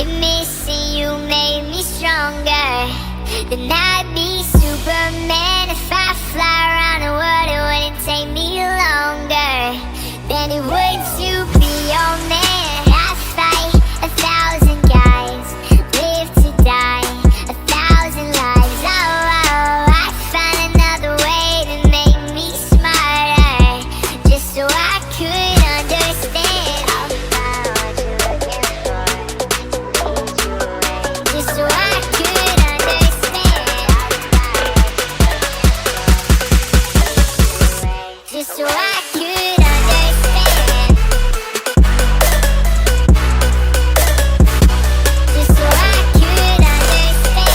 If missing you made me stronger, then I'd be Superman. If I fly around the world, it wouldn't take me longer than it would to be your man. I fight 1,000 guys, live to die 1,000 lives. Oh, oh, I find another way to make me smarter, just so I could understand. I'll find what you're looking for, just so I could understand. Just so I could understand. Just so I could understand.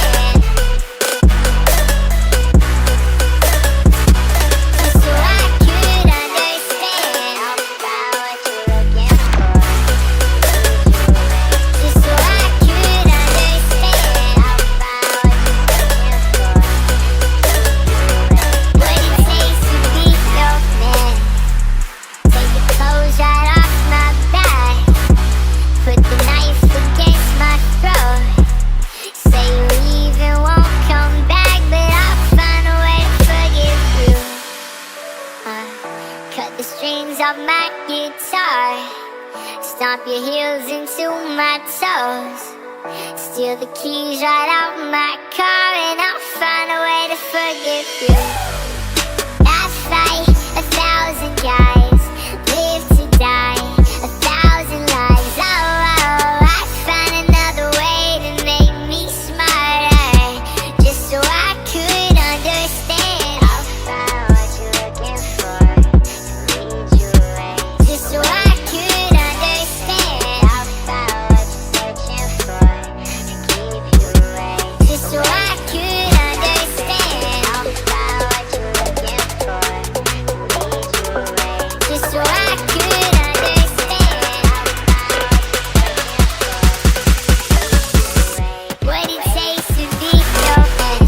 Just so I could understand. I'll find what you're looking for, just so I could understand. I'll find what you're looking for, what it takes to be your man. Take the clothes right off my back, put the knife against my throat. Say you leave and won't come back, but I'll find a way to forgive you. Cut the strings off my guitar, stomp your heels into my toes, steal the keys right out my car, and I'll find a way to forgive you. I fight 1,000 guys, live to die 1,000 lives. Oh, oh, I find another way to make me smarter, just so I could understand. I'll find what you're looking for, to lead you away, just so I could understand. I'll find what you're searching for, to keep you away, just so I could understand. I'll find what you're looking for, to lead you away, just so I could understand. I'll find what it takes to be your man. What it takes to be your man.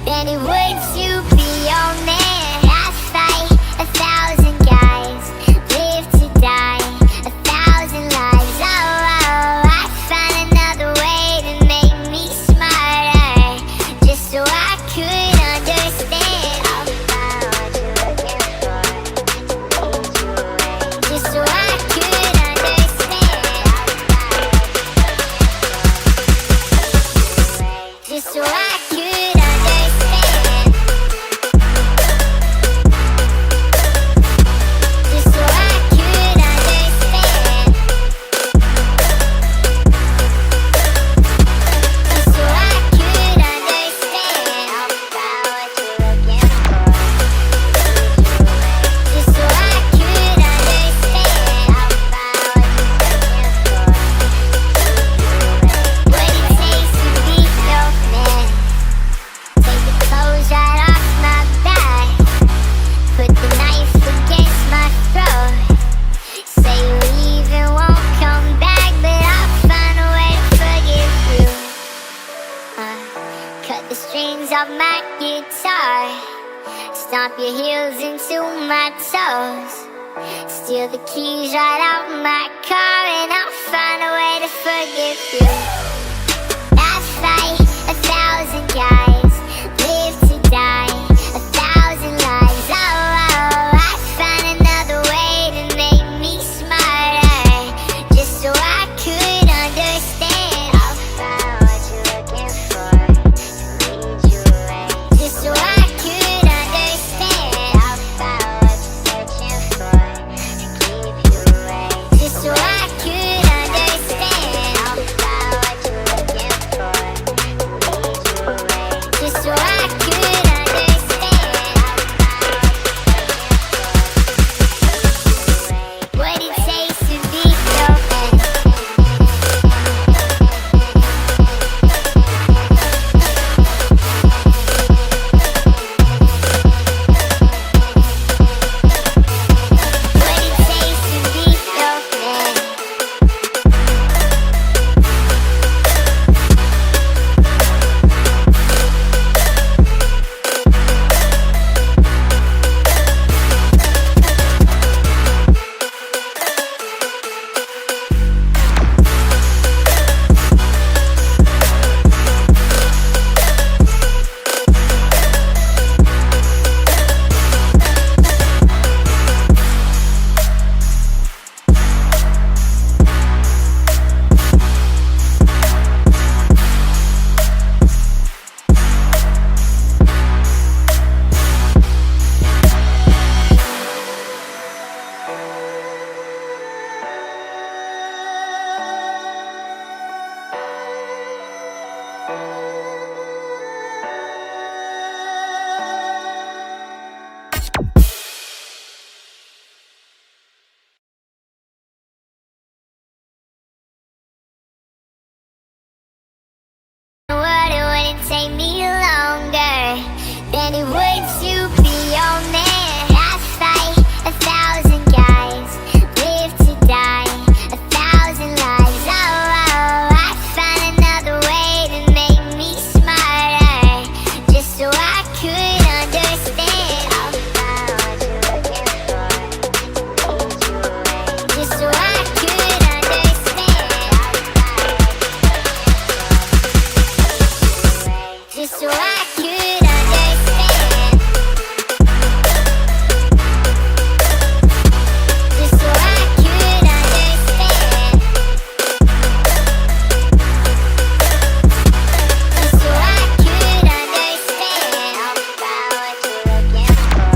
Than it would to be your man. I fight 1,000 guys, live to die 1,000 lives. Oh, oh, I find another way to make me smarter, just so I could understand. I'll find what you're looking for, to lead you away, just so I could understand. I'll find what you're looking for, just so I could understand. Just so I could understand. Just so I could understand. I'll find what you're looking for, just so I could understand. I'll find what you're looking for, what it takes to be your man. Take the clothes right off my back, put the knife against my throat. Say you leave and won't come back, but I'll find a way to forgive you. Cut the strings off my guitar, stomp your heels into my toes, Steal the keys right out my car, and I'll find a way to forgive you. I fight 1,000 guys, live to die 1,000 lives. Oh, I find another way to make me smarter, just so I could understand. I'll find what you're looking for, to lead you away, just so I could understand. I'll find what you're searching for, to keep you away, just so I could understand. I'll find what you're looking for, to lead you away, just so I could understand. What it takes to be your man. What it takes to be your man. What it wouldn't take me longer than it would to be your man. I fight 1,000 guys, live to die 1,000 lives. Oh, I find another way to make me smarter, just so I could understand. I'll find what you're looking for, to lead you away, just so I could understand. Just so I could understand. Just so I could understand. Just so I could understand. I'll find what you're looking for,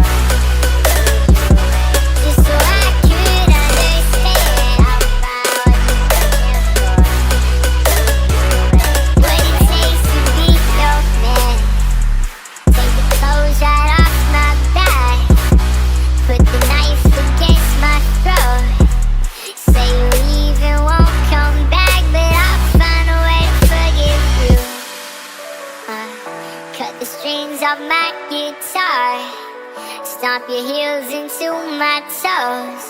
just so I could understand. I'll find what you're looking for, what it takes to be your man. Take the clothes right off my back, put the knife against my throat. Say you leave and won't come back, but I'll find a way to forgive you. Cut the strings off my guitar, stomp your heels into my toes.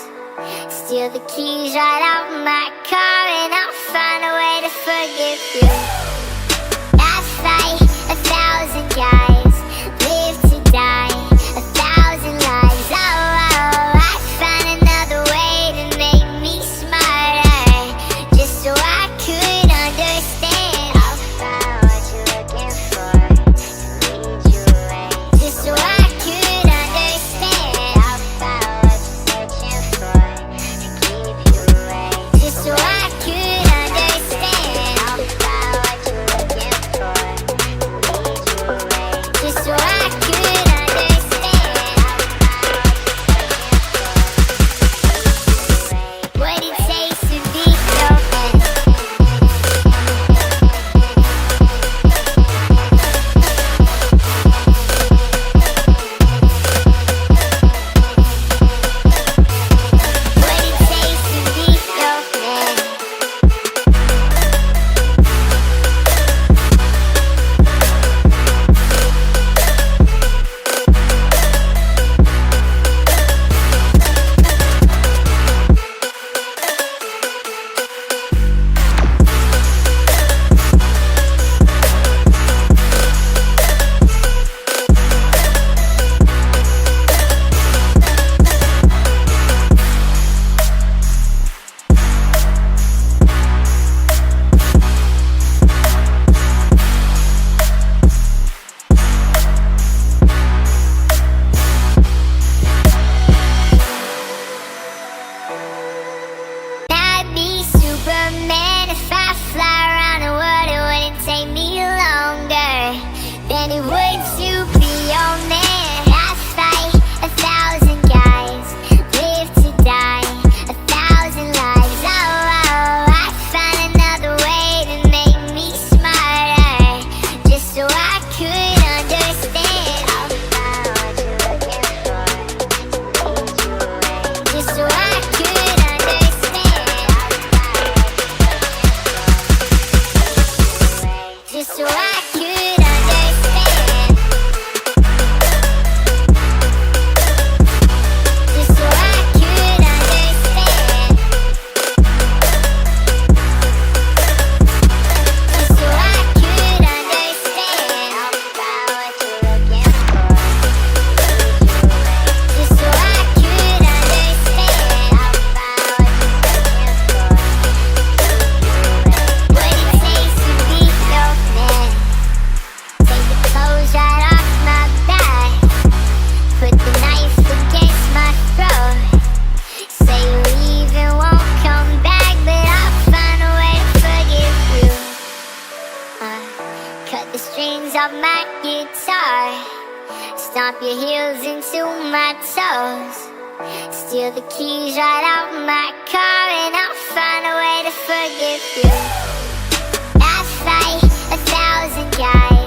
Steal the keys right out my car, and I'll find a way to forgive you. I fight 1,000 guys, live to die 1,000 lives. Oh, I find another way to make me smarter, just so I could understand. I'll find what you're looking for, to lead you away, just so I could understand. I'll find what you're searching for, to keep you away, just so I could understand. I'll find what you're looking for, to lead you away, just so I could understand. What it takes to be your man. up my guitar, stomp your heels into my toes, steal the keys right out my car, and I'll find a way to forgive you. I fight 1,000 guys,